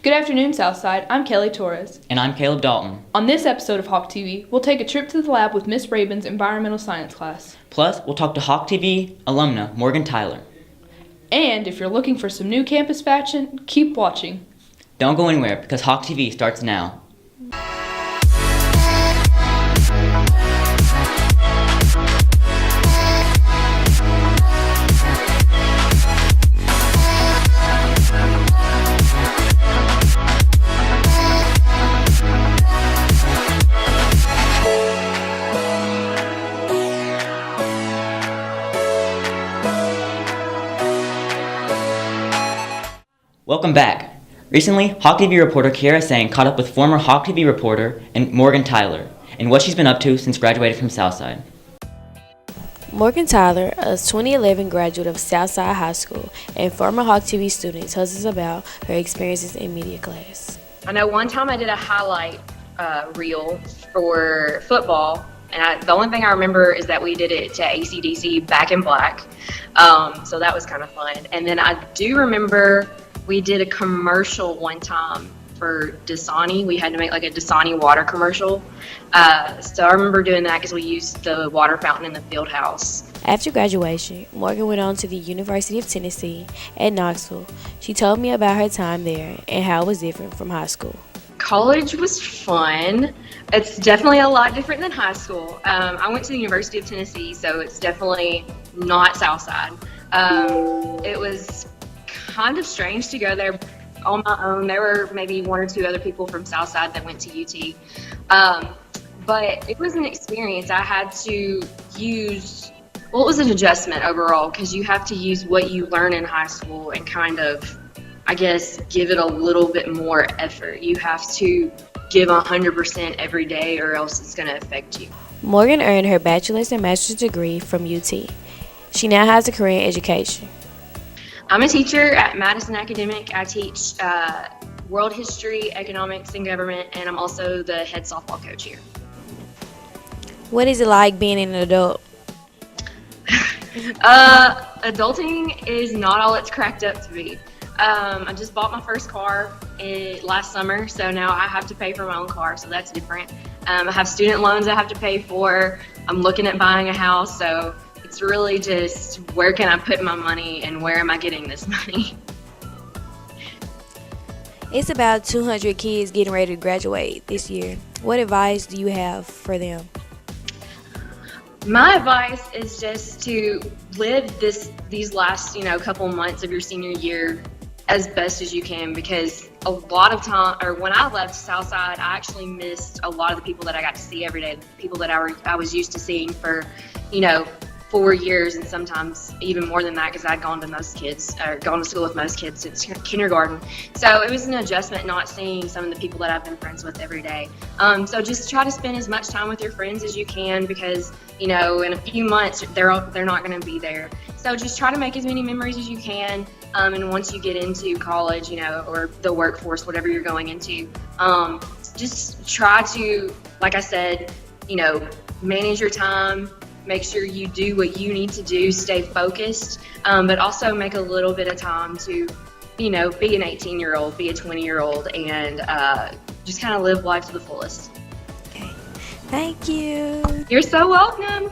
Good afternoon, Southside. I'm Kelly Torres. And I'm Caleb Dalton. On this episode of HTV, we'll take a trip to the lab with Miss Rabin's environmental science class. Plus, we'll talk to HTV alumna Morgan Tyler. And if you're looking for some new campus fashion, keep watching. Don't go anywhere because HTV starts now. Welcome back. Recently, Hawk TV reporter Kiara Sang caught up with former Hawk TV reporter and Morgan Tyler and what she's been up to since graduating from Southside. Morgan Tyler, a 2011 graduate of Southside High School and former Hawk TV student, tells us about her experiences in media class. I know one time I did a highlight reel for football, and the only thing I remember is that we did it to AC/DC Back in Black, so that was kind of fun. And then I do remember we did a commercial one time for Dasani. We had to make like a Dasani water commercial. So I remember doing that because we used the water fountain in the field house. After graduation, Morgan went on to the University of Tennessee at Knoxville. She told me about her time there and how it was different from high school. College was fun. It's definitely a lot different than high school. I went to the University of Tennessee, so it's definitely not Southside. It was kind of strange to go there on my own. There were maybe one or two other people from Southside that went to UT. But it was an experience. I had to use, well, it was an adjustment overall because you have to use what you learn in high school and kind of, I guess, give it a little bit more effort. You have to give 100% every day or else it's going to affect you. Morgan earned her bachelor's and master's degree from UT. She now has a career in education. I'm a teacher at Madison Academic. I teach world history, economics, and government, and I'm also the head softball coach here. What is it like being an adult? Adulting is not all it's cracked up to be. I just bought my first car last summer, so now I have to pay for my own car, so that's different. I have student loans I have to pay for. I'm looking at buying a house, so it's really just where can I put my money and where am I getting this money? It's about 200 kids getting ready to graduate this year. What advice do you have for them? My advice is just to live these last, couple months of your senior year as best as you can, because a lot of time, or when I left Southside, I actually missed a lot of the people that I got to see every day, the people that I was used to seeing for, 4 years and sometimes even more than that because I'd gone to school with most kids since kindergarten. So it was an adjustment not seeing some of the people that I've been friends with every day. So just try to spend as much time with your friends as you can because, in a few months they're not going to be there. So just try to make as many memories as you can. And once you get into college, or the workforce, whatever you're going into, just try to, like I said, manage your time. Make sure you do what you need to do, stay focused, but also make a little bit of time to, be an 18-year-old, be a 20-year-old, and just kind of live life to the fullest. Okay. Thank you. You're so welcome.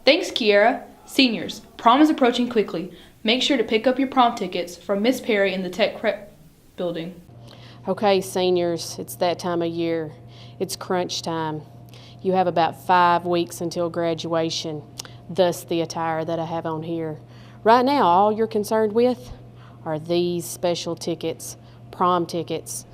Thanks, Kiara. Seniors, prom is approaching quickly. Make sure to pick up your prom tickets from Miss Perry in the Tech Prep building. Okay, seniors, it's that time of year. It's crunch time. You have about 5 weeks until graduation, thus the attire that I have on here. Right now, all you're concerned with are these special tickets, prom tickets,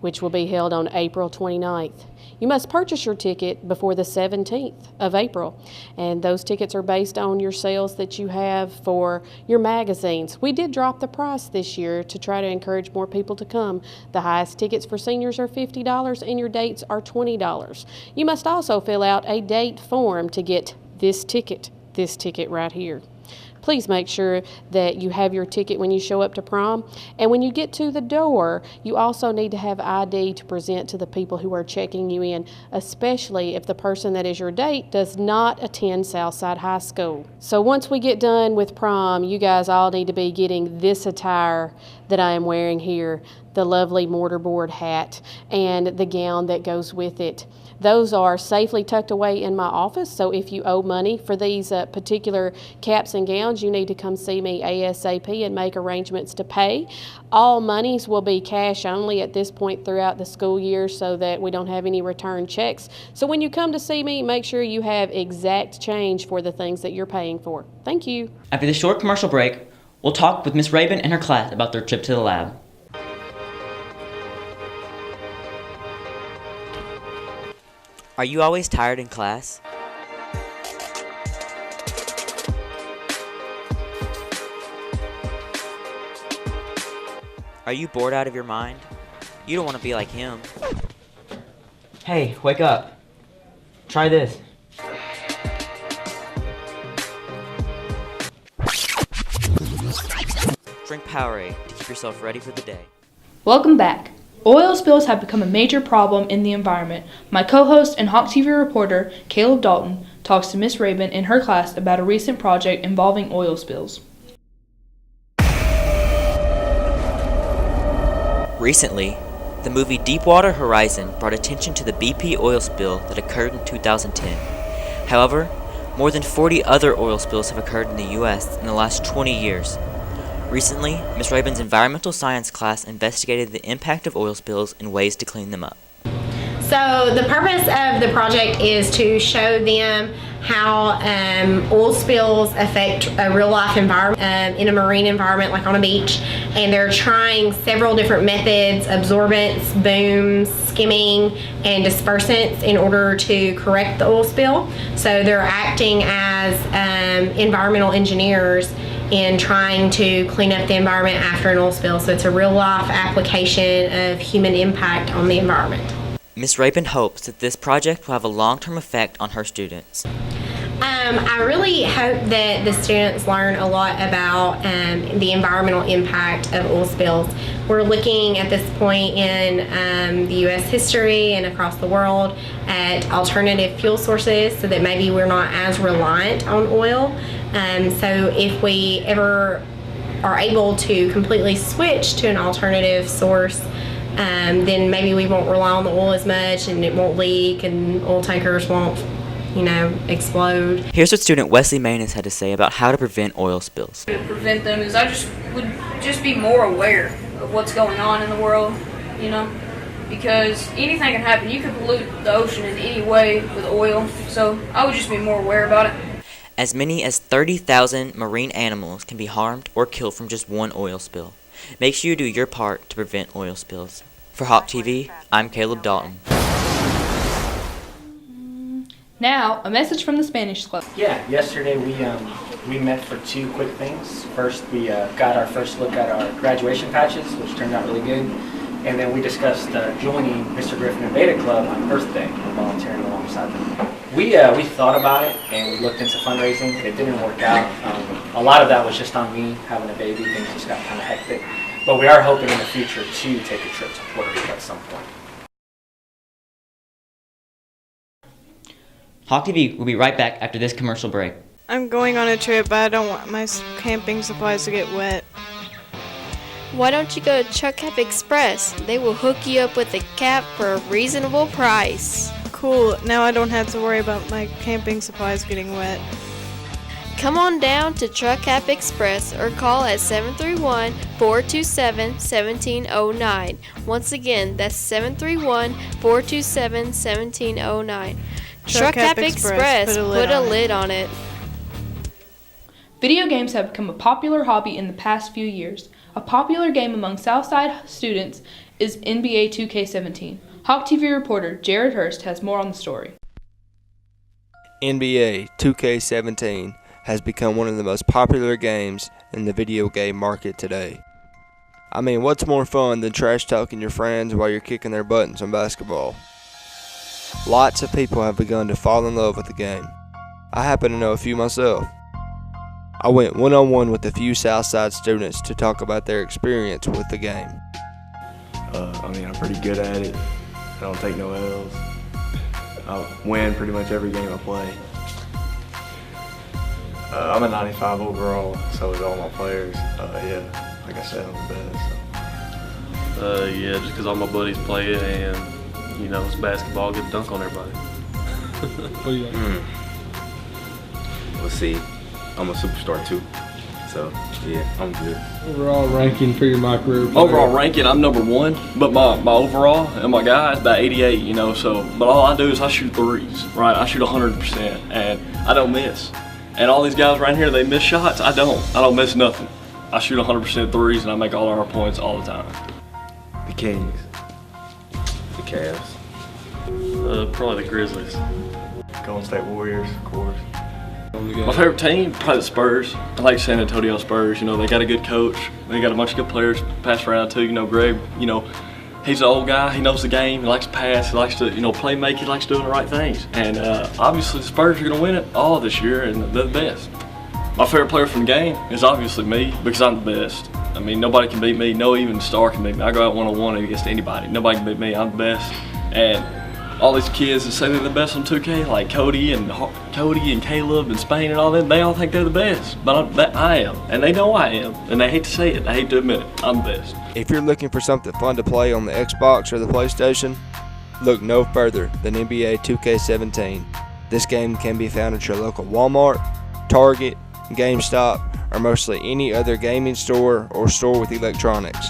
which will be held on April 29th. You must purchase your ticket before the 17th of April, and those tickets are based on your sales that you have for your magazines. We did drop the price this year to try to encourage more people to come. The highest tickets for seniors are $50 and your dates are $20. You must also fill out a date form to get this ticket right here. please make sure that you have your ticket when you show up to prom. And when you get to the door, you also need to have ID to present to the people who are checking you in, especially if the person that is your date does not attend Southside High School. So once we get done with prom, you guys all need to be getting this attire that I am wearing here, the lovely mortarboard hat and the gown that goes with it. Those are safely tucked away in my office, so if you owe money for these particular caps and gowns, you need to come see me ASAP and make arrangements to pay. All monies will be cash only at this point throughout the school year so that we don't have any return checks. So when you come to see me, make sure you have exact change for the things that you're paying for. Thank you. After this short commercial break, we'll talk with Miss Rabin and her class about their trip to the lab. Are you always tired in class? Are you bored out of your mind? You don't want to be like him. Hey, wake up. Try this. Drink Powerade to keep yourself ready for the day. Welcome back. Oil spills have become a major problem in the environment. My co-host and Hawk TV reporter, Caleb Dalton, talks to Miss Rabin and her class about a recent project involving oil spills. Recently, the movie Deepwater Horizon brought attention to the BP oil spill that occurred in 2010. However, more than 40 other oil spills have occurred in the U.S. in the last 20 years. Recently, Ms. Rabin's environmental science class investigated the impact of oil spills and ways to clean them up. So the purpose of the project is to show them how oil spills affect a real life environment in a marine environment like on a beach, and they're trying several different methods: absorbents, booms, skimming, and dispersants in order to correct the oil spill. So they're acting as environmental engineers in trying to clean up the environment after an oil spill. So it's a real life application of human impact on the environment. Ms. Rabin hopes that this project will have a long-term effect on her students. I really hope that the students learn a lot about the environmental impact of oil spills. We're looking at this point in the U.S. history and across the world at alternative fuel sources so that maybe we're not as reliant on oil. So if we ever are able to completely switch to an alternative source, then maybe we won't rely on the oil as much and it won't leak and oil tankers won't, explode. Here's what student Wesley Manus had to say about how to prevent oil spills. To prevent them is I would just be more aware of what's going on in the world, because anything can happen. You could pollute the ocean in any way with oil, so I would just be more aware about it. As many as 30,000 marine animals can be harmed or killed from just one oil spill. Make sure you do your part to prevent oil spills. For Hawk TV, I'm Caleb Dalton. Now, a message from the Spanish Club. Yeah, yesterday we met for two quick things. First, we got our first look at our graduation patches, which turned out really good. And then we discussed joining Mr. Griffin and Beta Club on birthday and volunteering alongside them. We thought about it and we looked into fundraising. It didn't work out. A lot of that was just on me having a baby. Things just got kind of hectic. But we are hoping in the future to take a trip to Puerto Rico at some point. Hawk TV will be right back after this commercial break. I'm going on a trip, but I don't want my camping supplies to get wet. Why don't you go to Truck Cap Express? They will hook you up with a cap for a reasonable price. Cool, now I don't have to worry about my camping supplies getting wet. Come on down to Truck Cap Express or call at 731-427-1709. Once again, that's 731-427-1709. Truck Cap Express, put a lid on it. Video games have become a popular hobby in the past few years. A popular game among Southside students is NBA 2K17. Hawk TV reporter Jared Hurst has more on the story. NBA 2K17 has become one of the most popular games in the video game market today. I mean, what's more fun than trash talking your friends while you're kicking their buttons on basketball? Lots of people have begun to fall in love with the game. I happen to know a few myself. I went one-on-one with a few Southside students to talk about their experience with the game. I'm pretty good at it. I don't take no L's. I win pretty much every game I play. I'm a 95 overall, so is all my players. Yeah, like I said, I'm the best. So. Yeah, just because all my buddies play it and, it's basketball, get a dunk on everybody. What do you like? Let's see. I'm a superstar too. So, yeah, I'm good. Overall ranking for your my career player? Overall ranking, I'm number 1, but my overall and my guy is about 88, but all I do is I shoot threes, right? I shoot 100% and I don't miss. And all these guys right here, they miss shots. I don't miss nothing. I shoot 100% threes and I make all our points all the time. The Kings. The Cavs. Probably the Grizzlies. Golden State Warriors, of course. My favorite team, probably the Spurs. I like San Antonio Spurs. They got a good coach. They got a bunch of good players passed around too. Greg, he's an old guy. He knows the game. He likes to pass. He likes to, play make. He likes doing the right things. And obviously the Spurs are going to win it all this year, and they're the best. My favorite player from the game is obviously me because I'm the best. I mean, nobody can beat me. No even star can beat me. I go out one-on-one against anybody. Nobody can beat me. I'm the best. And all these kids that say they're the best on 2K, like Cody and Caleb and Spain and all them, they all think they're the best. But I am, and they know I am, and they hate to say it. They hate to admit it. I'm the best. If you're looking for something fun to play on the Xbox or the PlayStation, look no further than NBA 2K17. This game can be found at your local Walmart, Target, GameStop, or mostly any other gaming store or store with electronics.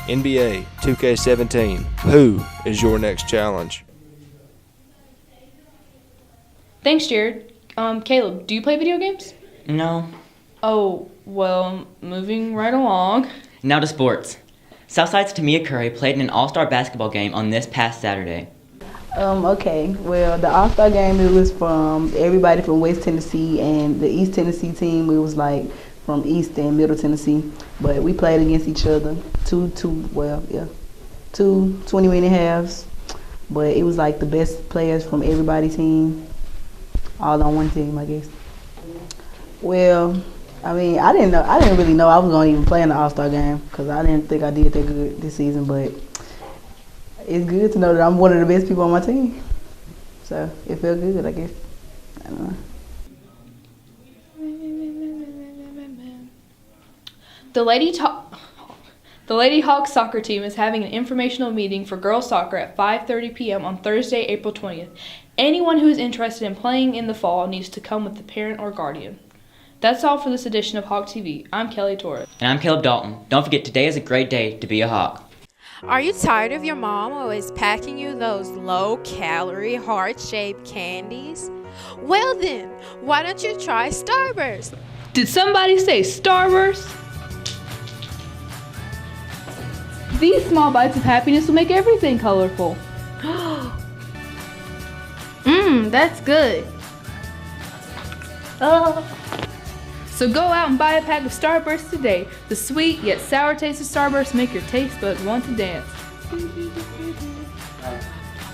NBA 2K17. Who is your next challenge? Thanks, Jared. Caleb, do you play video games? No. Oh, well, moving right along. Now to sports. Southside's Tamia Curry played in an all-star basketball game on this past Saturday. Okay, well, the All-Star game, it was from everybody from West Tennessee, and the East Tennessee team, it was like from East and Middle Tennessee. But we played against each other, two 20-minute halves. But it was like the best players from everybody's team, all on one team, I guess. Well, I mean, I didn't really know I was going to even play in the All-Star game because I didn't think I did that good this season, but it's good to know that I'm one of the best people on my team. So it felt good, I guess. I don't know. The Lady Hawks soccer team is having an informational meeting for girls soccer at 5:30 p.m. on Thursday, April 20th. Anyone who is interested in playing in the fall needs to come with a parent or guardian. That's all for this edition of Hawk TV. I'm Kelly Torres. And I'm Caleb Dalton. Don't forget, today is a great day to be a Hawk. Are you tired of your mom always packing you those low-calorie, heart-shaped candies? Well then, why don't you try Starburst? Did somebody say Starburst? These small bites of happiness will make everything colorful. That's good. So go out and buy a pack of Starburst today. The sweet yet sour taste of Starburst make your taste buds want to dance.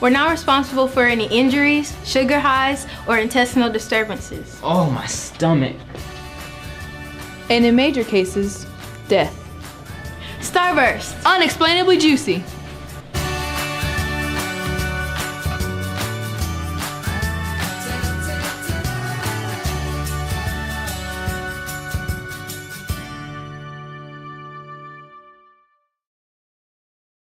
We're not responsible for any injuries, sugar highs, or intestinal disturbances. Oh, my stomach. And in major cases, death. Starburst. Unexplainably juicy.